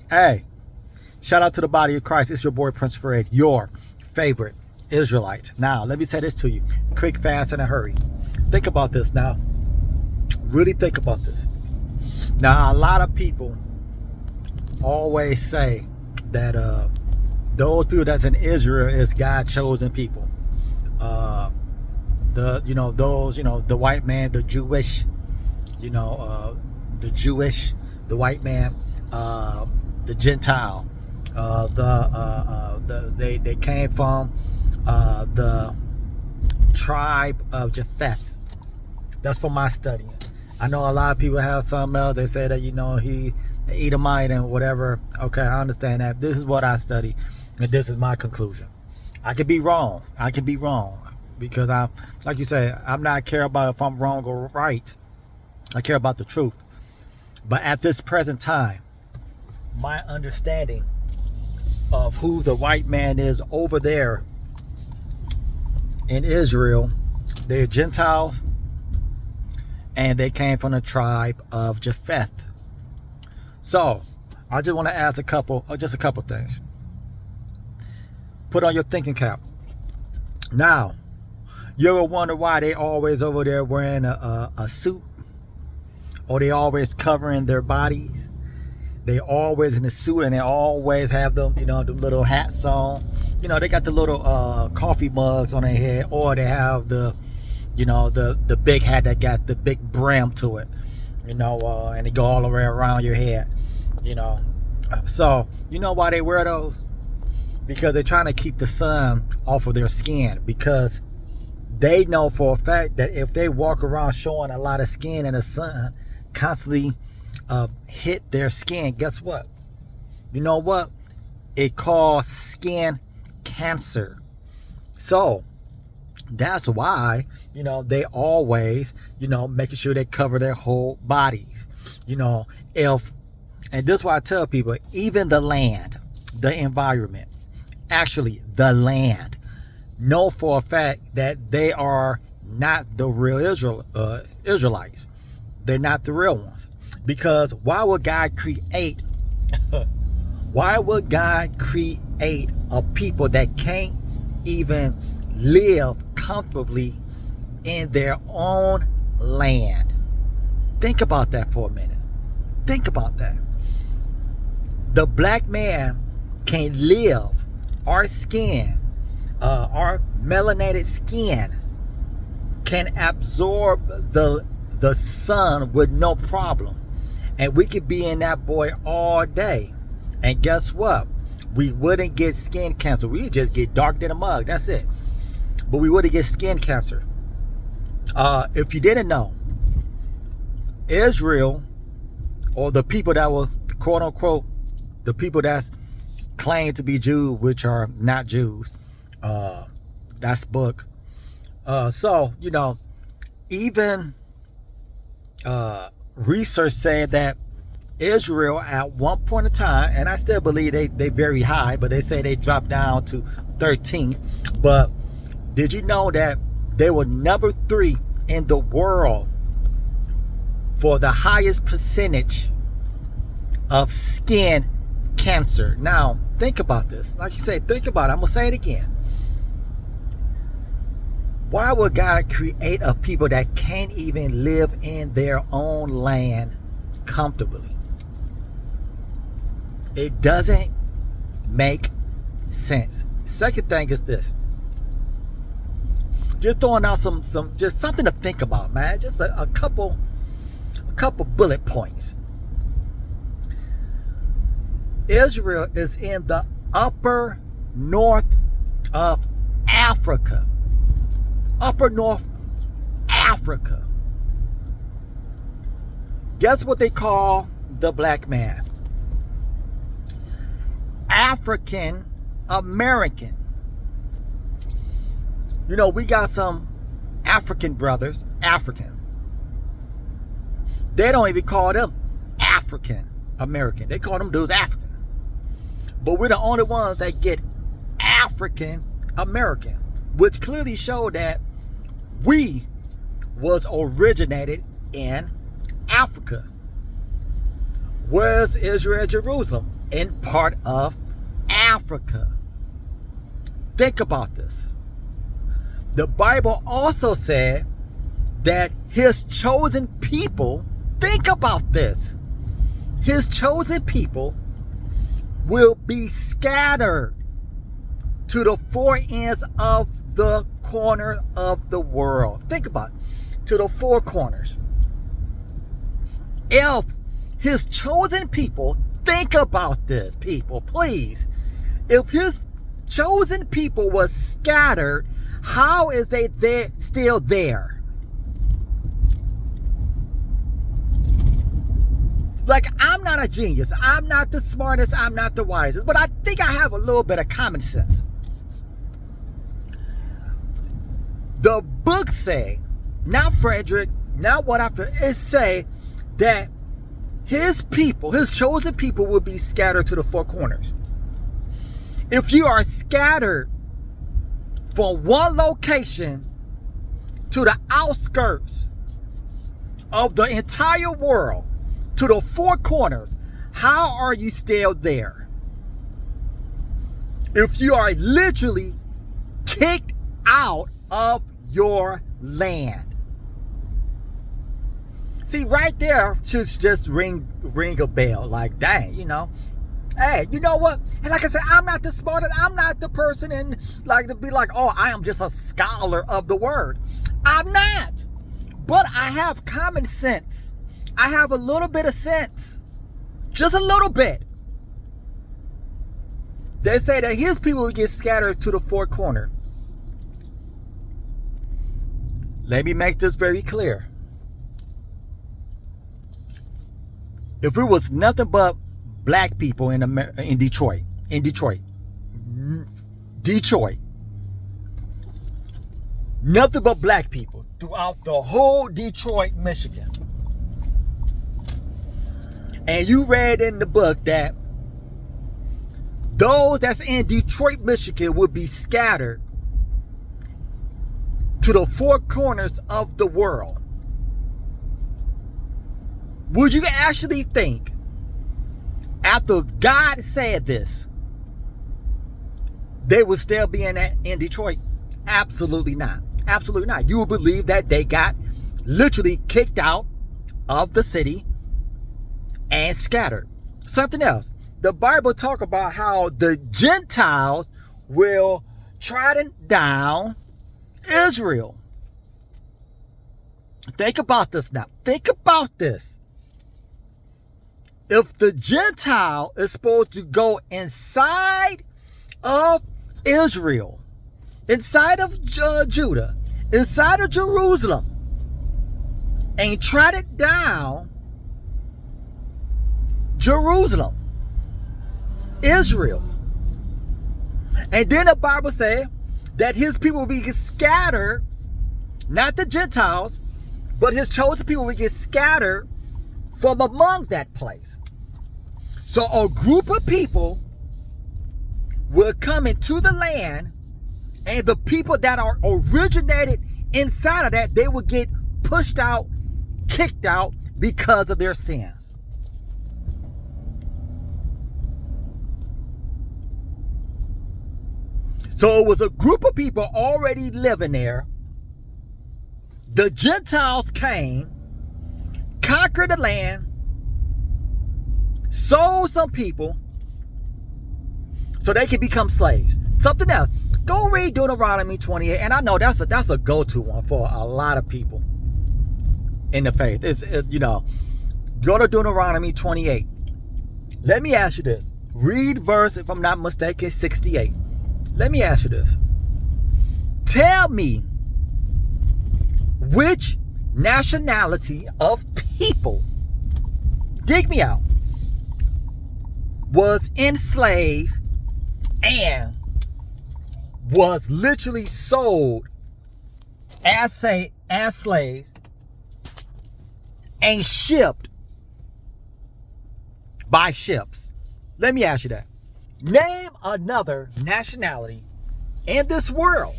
Hey, shout out to the body of Christ. It's your boy Prince Fred, your favorite Israelite. Now, let me say this to you. Quick, fast, and a hurry. Think about this now. Really think about this. Now, a lot of people always say that those people that's in Israel is God chosen people. The white man, the Jewish, the white man, the Gentile, they came from the tribe of Japheth. That's from my studying. I know a lot of people have something else. They say that he Edomite and whatever. Okay, I understand that. This is what I study, and this is my conclusion. I could be wrong. Because like you say, I'm not care about if I'm wrong or right. I care about the truth. But at this present time, my understanding of who the white man is over there in Israel, they're Gentiles, and they came from the tribe of Japheth. So I just want to ask a couple things. Put on your thinking cap. Now, you ever wonder why they always over there wearing a suit? Or they always covering their bodies? They always in a suit, and they always have them, the little hats on. They got the little coffee mugs on their head, or they have the big hat that got the big brim to it, and they go all the way around your head, So, why they wear those? Because they're trying to keep the sun off of their skin, because they know for a fact that if they walk around showing a lot of skin and the sun constantly hit their skin, guess what? You know what? It causes skin cancer. So that's why, they always, making sure they cover their whole bodies. And this is why I tell people, even the land, the environment, actually the land, know for a fact that they are not the real Israelites. They're not the real ones. Because why would God create a people that can't even live comfortably in their own land? Think about that for a minute. Think about that. The black man can live, our skin, our melanated skin can absorb the sun with no problem, and we could be in that boy all day, and guess what? We wouldn't get skin cancer. We just get dark than a mug. That's it. But we wouldn't get skin cancer. If you didn't know, Israel, or the people that was quote unquote the people that's claimed to be Jews, which are not Jews, that's book. So even research said that Israel at one point in time, and I still believe they very high, but they say they dropped down to 13th. But did you know that they were number 3 in the world for the highest percentage of skin cancer? Now think about this. Like you say, think about it. I'm gonna say it again. Why would God create a people that can't even live in their own land comfortably? It doesn't make sense. Second thing is this. Just throwing out some just something to think about, man. Just a couple bullet points. Israel is in the upper north of Africa. Upper North Africa. Guess what they call the black man? African American. We got some African brothers, African. They don't even call them African American. They call them dudes African. But we're the only ones that get African American, which clearly show that we was originated in Africa. Where's Israel and Jerusalem? in part of Africa. Think about this. The Bible also said that his chosen people, think about this, his chosen people will be scattered to the four ends of the corner of the world. Think about it, to the four corners. If his chosen people, think about this, people, please. If his chosen people was scattered, how is they still there? Like, I'm not a genius. I'm not the smartest. I'm not the wisest. But I think I have a little bit of common sense. The book say, not Frederick, not what I feel, it say that his people, his chosen people, will be scattered to the four corners. If you are scattered from one location to the outskirts of the entire world, to the four corners, how are you still there? If you are literally kicked out of your land. See, right there should just ring a bell. Like, dang, you know. Hey, you know what? And like I said, I'm not the smartest. I'm not the person in like to be like, oh, I am just a scholar of the word. I'm not. But I have common sense. I have a little bit of sense. Just a little bit. They say that his people will get scattered to the four corners. Let me make this very clear. If it was nothing but black people in Detroit, nothing but black people throughout the whole Detroit, Michigan. And you read in the book that those that's in Detroit, Michigan would be scattered to the four corners of the world. Would you actually think, after God said this, they would still be in Detroit? Absolutely not. Absolutely not. You would believe that they got literally kicked out of the city and scattered. Something else. The Bible talk about how the Gentiles will trodden down Israel. Think about this now. Think about this. If the Gentile is supposed to go inside of Israel, inside of Judah, inside of Jerusalem, and trot it down Jerusalem, Israel, and then the Bible says that his people will be scattered, not the Gentiles, but his chosen people will get scattered from among that place. So a group of people will come into the land, and the people that are originated inside of that, they will get pushed out, kicked out because of their sins. So it was a group of people already living there. The Gentiles came, conquered the land, sold some people so they could become slaves. Something else. Go read Deuteronomy 28, and I know that's a go-to one for a lot of people in the faith. Go to Deuteronomy 28. Let me ask you this. Read verse, if I'm not mistaken, 68. Let me ask you this. Tell me which nationality of people, dig me out, was enslaved and was literally sold as slaves and shipped by ships. Let me ask you that. Name another nationality in this world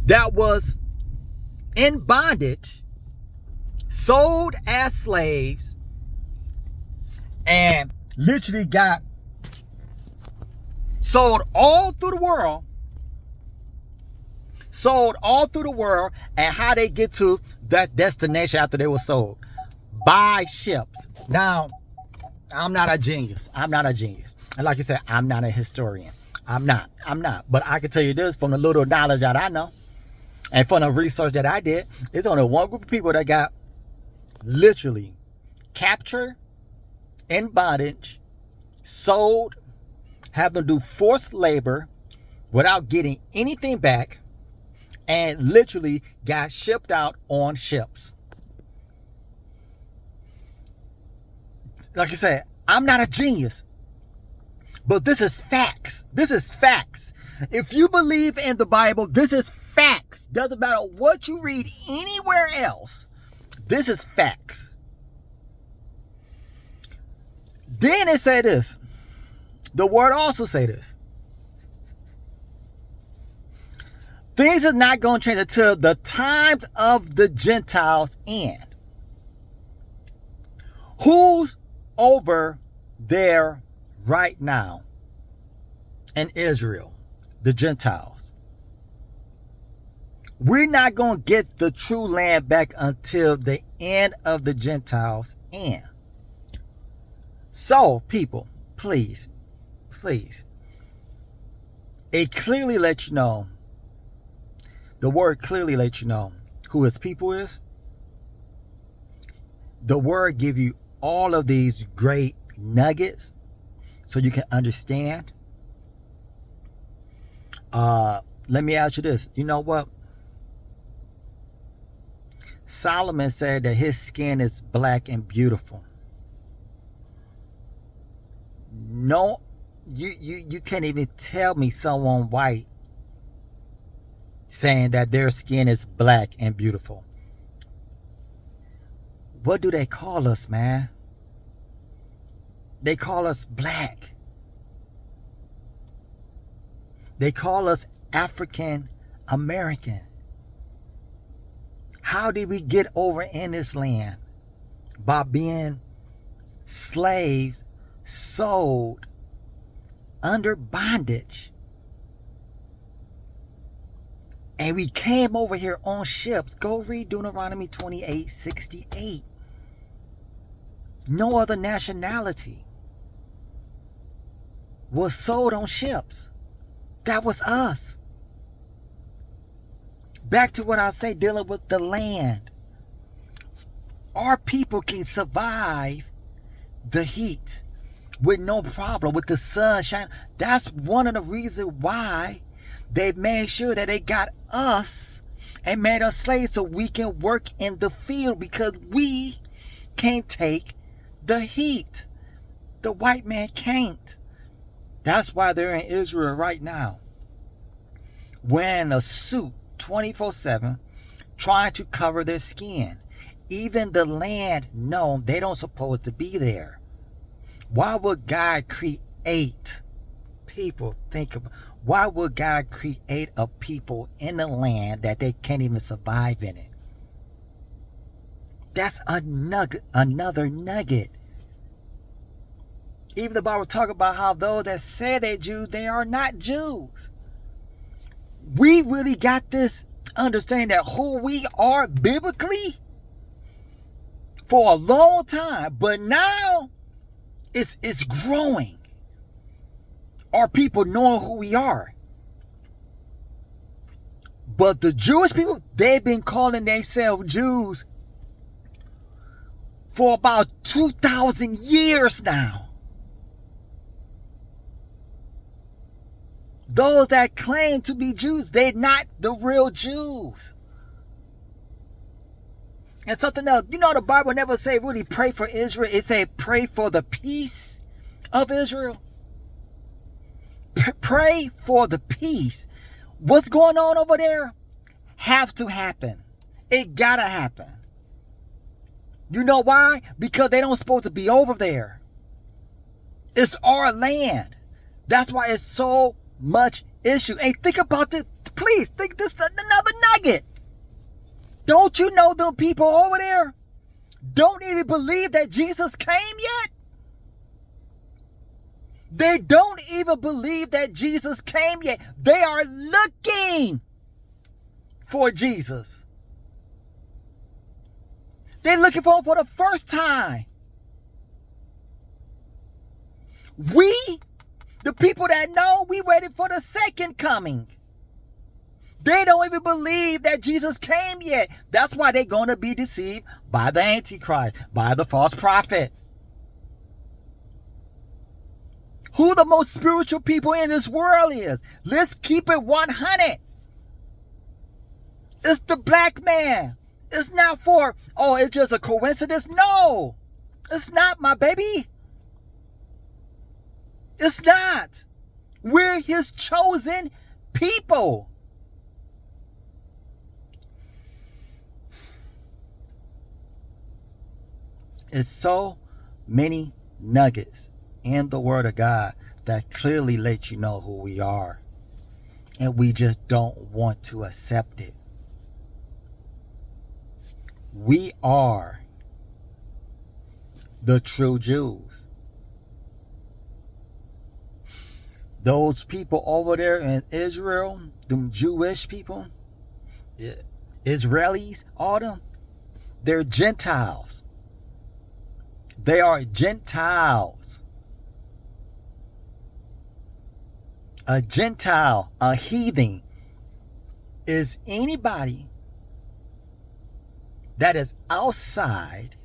that was in bondage, sold as slaves, and literally got sold all through the world. Sold all through the world. And how they get to that destination after they were sold? By ships. Now, I'm not a genius. I'm not a genius. And like you said, I'm not a historian. I'm not. But I can tell you this from the little knowledge that I know and from the research that I did. There's only one group of people that got literally captured, in bondage, sold, having to do forced labor without getting anything back, and literally got shipped out on ships. Like I said, I'm not a genius, but this is facts. This is facts. If you believe in the Bible, this is facts. Doesn't matter what you read anywhere else. This is facts. Then it say this. The word also say this. Things are not going to change until the times of the Gentiles end. Who's over there right now in Israel? The Gentiles. We're not going to get the true land back until the end of the Gentiles end. So, people, please, it clearly lets you know, the word clearly lets you know who his people is. The word give you all of these great nuggets so you can understand. Let me ask you this. You know what? Solomon said that his skin is black and beautiful. No, you can't even tell me someone white saying that their skin is black and beautiful. What do they call us, man? They call us black. They call us African American. How did we get over in this land? By being slaves, sold under bondage. And we came over here on ships. Go read Deuteronomy 28:68. No other nationality was sold on ships. That was us. Back to what I say, dealing with the land. Our people can survive the heat with no problem, with the sun shining. That's one of the reasons why they made sure that they got us and made us slaves so we can work in the field, because we can't take the heat. The white man can't. That's why they're in Israel right now, wearing a suit 24/7, trying to cover their skin. Even the land, no, they don't supposed to be there. Why would God create people? Think about, why would God create a people in the land that they can't even survive in it? That's a nugget, another nugget. Even the Bible talk about how those that say they're Jews, they are not Jews. We really got this understanding that who we are biblically for a long time, but now it's growing. Our people knowing who we are. But the Jewish people, they've been calling themselves Jews for about 2,000 years now. Those that claim to be Jews, they're not the real Jews. And something else, you know, the Bible never say really pray for Israel. It say pray for the peace of Israel. Pray for the peace. What's going on over there have to happen. It gotta happen. You know why? Because they don't supposed to be over there. It's our land. That's why it's so much issue. Hey, think about this. Please think this is another nugget. Don't you know them people over there don't even believe that Jesus came yet? They don't even believe that Jesus came yet. They are looking for Jesus. They're looking for him for the first time. We, the people that know, we waited for the second coming. They don't even believe that Jesus came yet. That's why they're going to be deceived by the Antichrist, by the false prophet. Who the most spiritual people in this world is? Let's keep it 100. It's the black man. It's not for, oh, it's just a coincidence. No, it's not, my baby. It's not. We're his chosen people. It's so many nuggets in the Word of God that clearly let you know who we are. And we just don't want to accept it. We are the true Jews. Those people over there in Israel, them Jewish people, Israelis, all them, they're Gentiles. They are Gentiles. A Gentile, a heathen, is anybody that is outside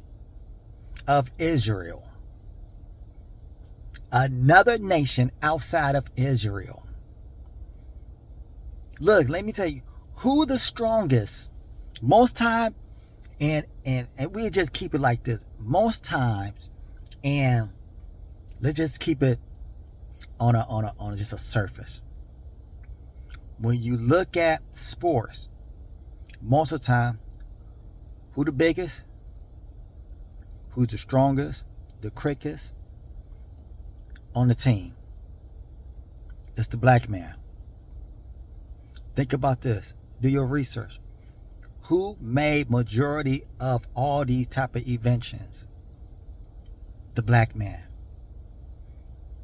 of Israel. Another nation outside of Israel. Look, let me tell you, who the strongest? Most time, and we just keep it like this. Most times, and let's just keep it on just a surface. When you look at sports, most of the time, who the biggest? Who's the strongest? The quickest on the team? It's the black man. Think about this. Do your research. Who made majority of all these type of inventions? The black man.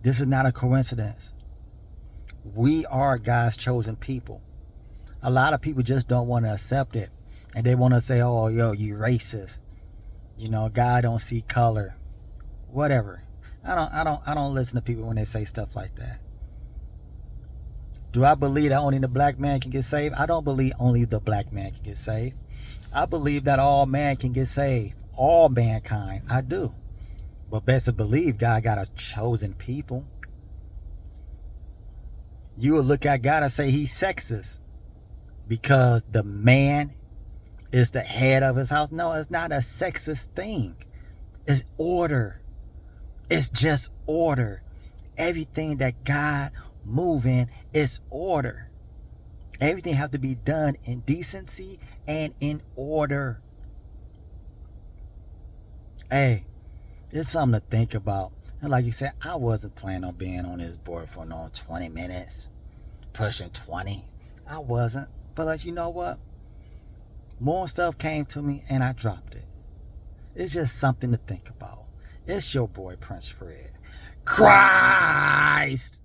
This is not a coincidence. We are God's chosen people. A lot of people just don't want to accept it. And they want to say, oh, yo, you racist. You know, God don't see color. Whatever. I don't listen to people when they say stuff like that. Do I believe that only the black man can get saved? I don't believe only the black man can get saved. I believe that all man can get saved. All mankind. I do. But best to believe God got a chosen people. You will look at God and say he's sexist because the man is the head of his house. No, it's not a sexist thing. It's order. It's just order. Everything that God move in is order. Everything have to be done in decency and in order. Hey, it's something to think about. And like you said, I wasn't planning on being on this board for no 20 minutes. Pushing 20. I wasn't. But like, you know what? More stuff came to me and I dropped it. It's just something to think about. It's your boy, Prince Fred. Christ!